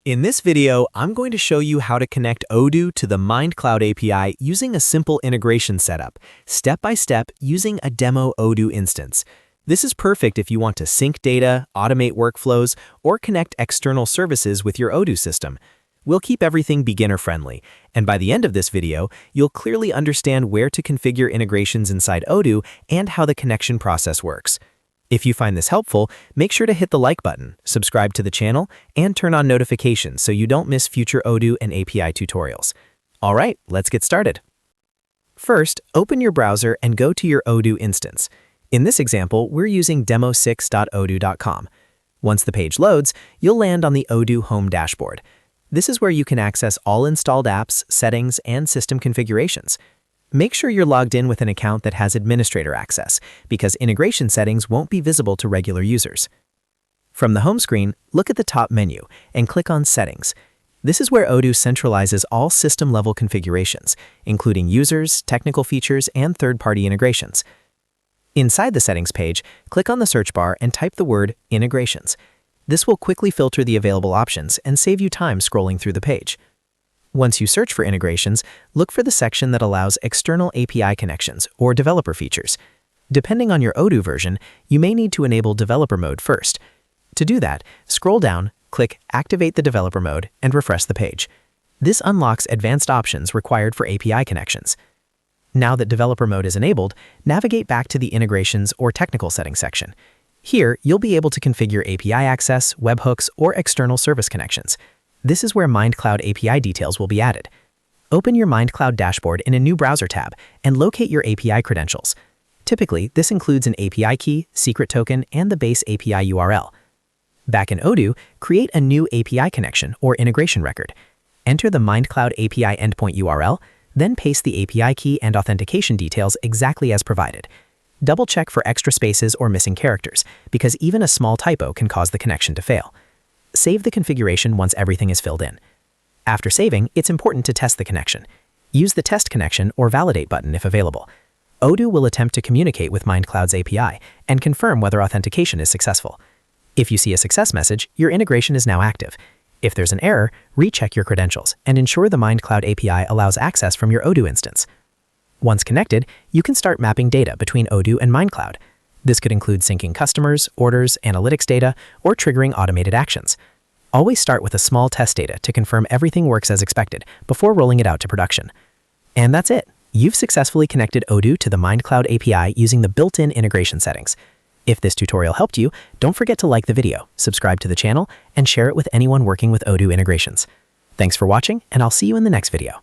In this video, I'm going to show you how to connect Odoo to the MindCloud API using a simple integration setup, step by step using a demo Odoo instance. This is perfect if you want to sync data, automate workflows, or connect external services with your Odoo system. We'll keep everything beginner-friendly, and by the end of this video, you'll clearly understand where to configure integrations inside Odoo and how the connection process works. If you find this helpful, make sure to hit the like button, subscribe to the channel, and turn on notifications so you don't miss future Odoo and API tutorials. All right, let's get started. First, open your browser and go to your Odoo instance. In this example, we're using demo6.odoo.com. Once the page loads, you'll land on the Odoo home dashboard. This is where you can access all installed apps, settings, and system configurations. Make sure you're logged in with an account that has administrator access, because integration settings won't be visible to regular users. From the home screen, look at the top menu and click on Settings. This is where Odoo centralizes all system-level configurations, including users, technical features, and third-party integrations. Inside the Settings page, click on the search bar and type the word Integrations. This will quickly filter the available options and save you time scrolling through the page. Once you search for integrations, look for the section that allows external API connections or developer features. Depending on your Odoo version, you may need to enable developer mode first. To do that, scroll down, click Activate the developer mode, and refresh the page. This unlocks advanced options required for API connections. Now that developer mode is enabled, navigate back to the Integrations or Technical Settings section. Here, you'll be able to configure API access, webhooks, or external service connections. This is where MindCloud API details will be added. Open your MindCloud dashboard in a new browser tab and locate your API credentials. Typically, this includes an API key, secret token, and the base API URL. Back in Odoo, create a new API connection or integration record. Enter the MindCloud API endpoint URL, then paste the API key and authentication details exactly as provided. Double-check for extra spaces or missing characters, because even a small typo can cause the connection to fail. Save the configuration once everything is filled in. After saving, it's important to test the connection. Use the Test Connection or Validate button if available. Odoo will attempt to communicate with MindCloud's API and confirm whether authentication is successful. If you see a success message, your integration is now active. If there's an error, recheck your credentials and ensure the MindCloud API allows access from your Odoo instance. Once connected, you can start mapping data between Odoo and MindCloud. This could include syncing customers, orders, analytics data, or triggering automated actions. Always start with a small test data to confirm everything works as expected before rolling it out to production. And that's it. You've successfully connected Odoo to the MindCloud API using the built-in integration settings. If this tutorial helped you, don't forget to like the video, subscribe to the channel, and share it with anyone working with Odoo integrations. Thanks for watching, and I'll see you in the next video.